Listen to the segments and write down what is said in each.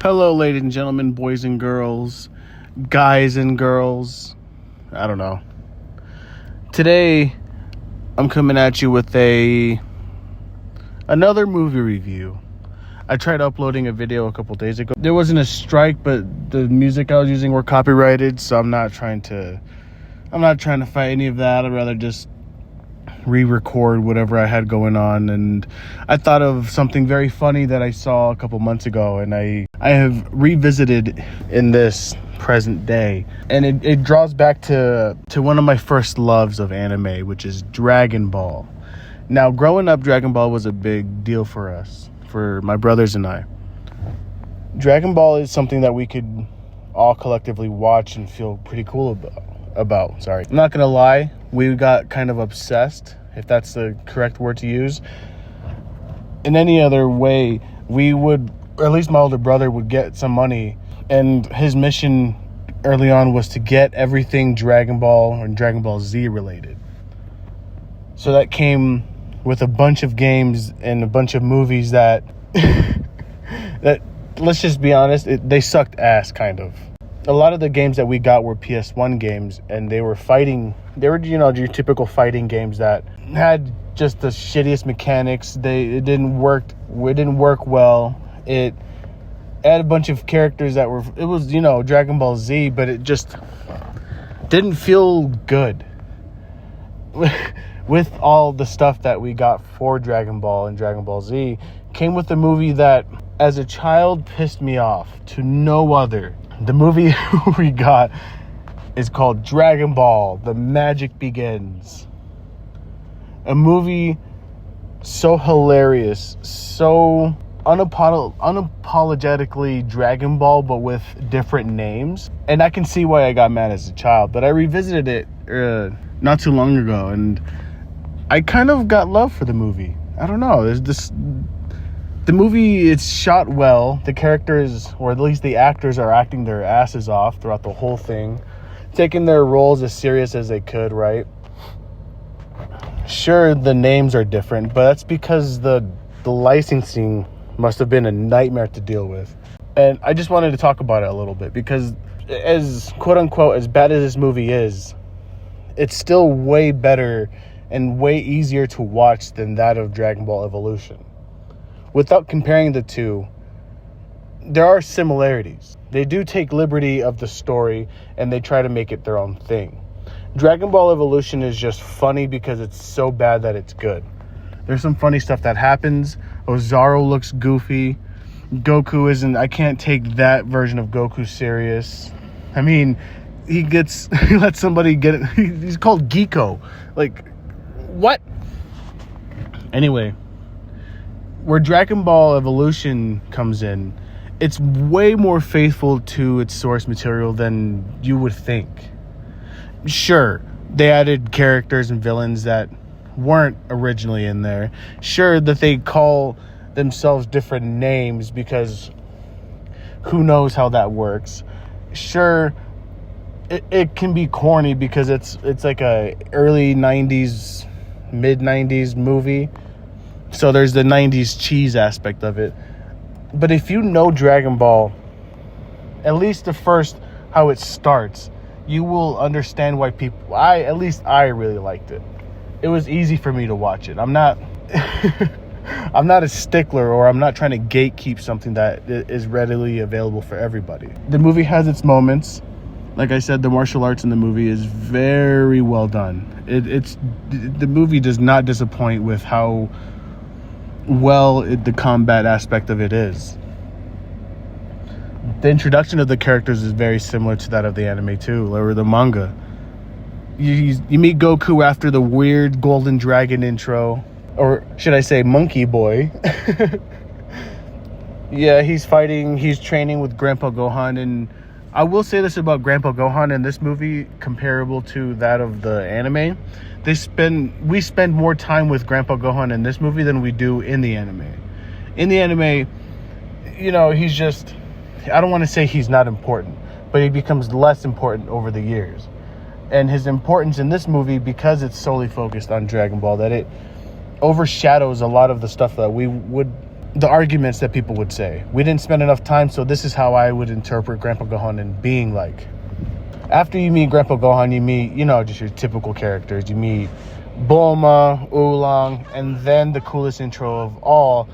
Hello, ladies and gentlemen, boys and girls, guys and girls. I don't know. Today, I'm coming at you with another movie review. I tried uploading a video a couple days ago. There wasn't a strike, but the music I was using were copyrighted, so I'm not trying to fight any of that. I'd rather just re-record whatever I had going on. And I thought of something very funny that I saw a couple months ago, and I have revisited in this present day, and it draws back to one of my first loves of anime, which is Dragon Ball. Now, growing up, Dragon Ball was a big deal for us, for my brothers and I. Dragon Ball is something that we could all collectively watch and feel pretty cool about. Sorry, I'm not gonna lie, we got kind of obsessed, if that's the correct word to use. In any other way, we would, or at least my older brother would get some money, and his mission early on was to get everything Dragon Ball and Dragon Ball Z related. So that came with a bunch of games and a bunch of movies that that, let's just be honest, they sucked ass, kind of. A lot of the games that we got were PS1 games, and they were your typical fighting games that had just the shittiest mechanics. It didn't work well. It had a bunch of characters that was Dragon Ball Z, but it just didn't feel good. With all the stuff that we got for Dragon Ball and Dragon Ball Z, came with a movie that as a child pissed me off to no other. The movie we got is called Dragon Ball: The Magic Begins. A movie so hilarious, so unapologetically Dragon Ball, but with different names. And I can see why I got mad as a child, but I revisited it not too long ago, and I kind of got love for the movie. I don't know. The movie, it's shot well. The characters, or at least the actors, are acting their asses off throughout the whole thing, taking their roles as serious as they could, right? Sure, the names are different, but that's because the licensing must have been a nightmare to deal with. And I just wanted to talk about it a little bit, because as quote-unquote as bad as this movie is, it's still way better and way easier to watch than that of Dragon Ball Evolution. Without comparing the two, there are similarities. They do take liberty of the story, and they try to make it their own thing. Dragon Ball Evolution is just funny because it's so bad that it's good. There's some funny stuff that happens. Ozaru looks goofy. Goku isn't. I can't take that version of Goku serious. I mean, he lets somebody get it. He's called Geeko. Like, what? Anyway, where Dragon Ball Evolution comes in, it's way more faithful to its source material than you would think. Sure, they added characters and villains that weren't originally in there. Sure, that they call themselves different names because who knows how that works. Sure, it can be corny because it's like a early 90s, mid 90s movie. So there's the 90s cheese aspect of it. But if you know Dragon Ball, at least the first, how it starts, you will understand why I really liked it. It was easy for me to watch it. I'm not a stickler, or I'm not trying to gatekeep something that is readily available for everybody. The movie has its moments. Like I said, the martial arts in the movie is very well done. The movie does not disappoint with how well the combat aspect of it is. The introduction of the characters is very similar to that of the anime too, or the manga. You meet Goku after the weird Golden Dragon intro, or should I say Monkey Boy. Yeah, he's training with Grandpa Gohan, and I will say this about Grandpa Gohan in this movie, comparable to that of the anime. We spend more time with Grandpa Gohan in this movie than we do in the anime. In the anime, he's just, I don't want to say he's not important, but he becomes less important over the years. And his importance in this movie, because it's solely focused on Dragon Ball, that it overshadows a lot of the stuff that we would the arguments that people would say. We didn't spend enough time, so this is how I would interpret Grandpa Gohan and being like. After you meet Grandpa Gohan, you meet, just your typical characters. You meet Bulma, Oolong, and then the coolest intro of all,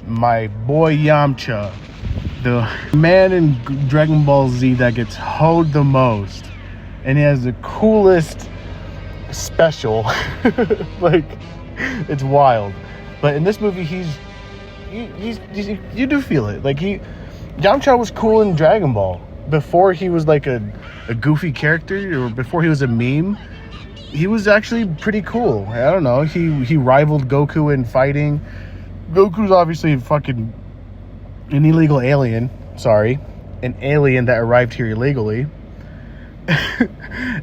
my boy Yamcha, the man in Dragon Ball Z that gets hoed the most, and he has the coolest special. Like, it's wild. But in this movie, you do feel it. Like, Yamcha was cool in Dragon Ball before he was like a goofy character, or before he was a meme. He was actually pretty cool. I don't know. He rivaled Goku in fighting. Goku's obviously fucking an illegal alien. Sorry. An alien that arrived here illegally.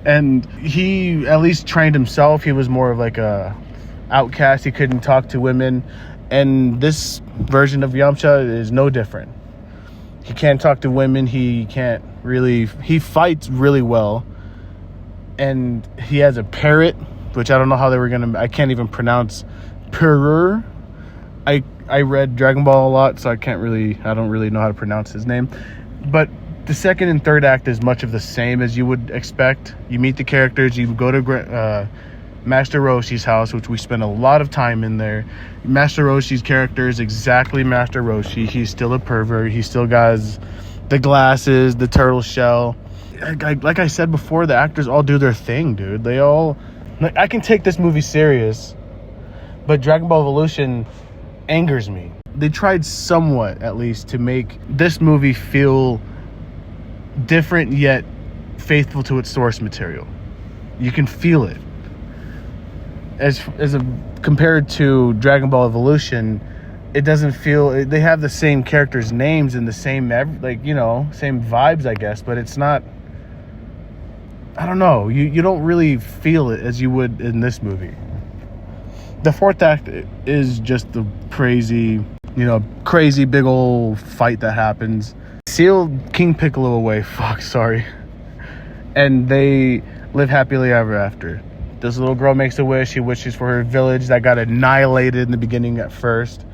And he at least trained himself. He was more of like a outcast. He couldn't talk to women. And this version of Yamcha is no different. He can't talk to women. He fights really well. And he has a parrot, which I don't know how I can't even pronounce Purr. I read Dragon Ball a lot, so I don't really know how to pronounce his name. But the second and third act is much of the same as you would expect. You meet the characters, you go to Master Roshi's house, which we spend a lot of time in there. Master Roshi's character is exactly Master Roshi. He's still a pervert. He still got the glasses, the turtle shell. Like I said before, the actors all do their thing, dude. I can take this movie serious, but Dragon Ball Evolution angers me. They tried somewhat, at least, to make this movie feel different yet faithful to its source material. You can feel it. Compared to Dragon Ball Evolution, it doesn't feel. They have the same characters' names and the same same vibes, I guess, but it's not. I don't know. You don't really feel it as you would in this movie. The fourth act is just the crazy big old fight that happens. Seal King Piccolo away. Sorry. And they live happily ever after. This little girl makes a wish. She wishes for her village that got annihilated in the beginning at first,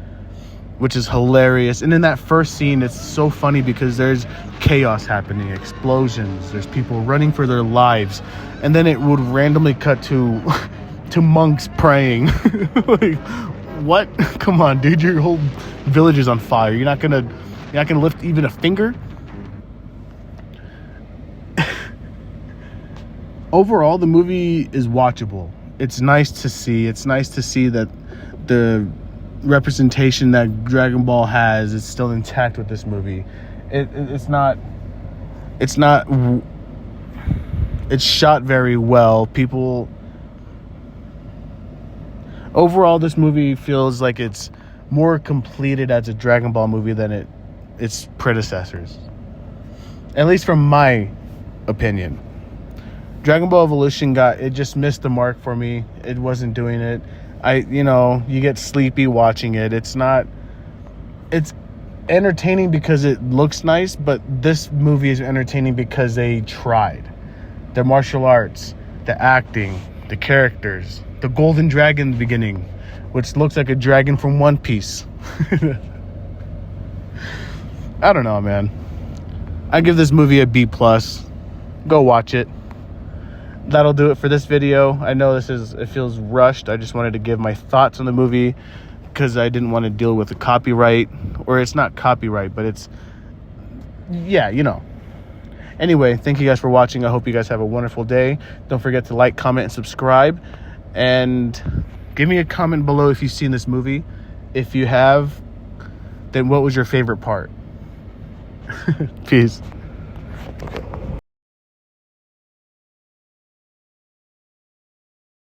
which is hilarious. And in that first scene, it's so funny because there's chaos happening, explosions, there's people running for their lives, and then it would randomly cut to monks praying. Like, what? Come on, dude, your whole village is on fire. You're not gonna lift even a finger? Overall, the movie is watchable. It's nice to see. It's nice to see that the representation that Dragon Ball has is still intact with this movie. It's shot very well. Overall, this movie feels like it's more completed as a Dragon Ball movie than its predecessors. At least from my opinion. Dragon Ball Evolution just missed the mark for me. It wasn't doing it. You get sleepy watching it. It's entertaining because it looks nice, but this movie is entertaining because they tried. The martial arts, the acting, the characters, the golden dragon in the beginning, which looks like a dragon from One Piece. I don't know, man. I give this movie a B+. Go watch it. That'll do it for this video. I know it feels rushed. I just wanted to give my thoughts on the movie because I didn't want to deal with the copyright, or it's not copyright, but it's, Anyway, thank you guys for watching. I hope you guys have a wonderful day. Don't forget to like, comment, and subscribe. And give me a comment below if you've seen this movie. If you have, then what was your favorite part? Peace.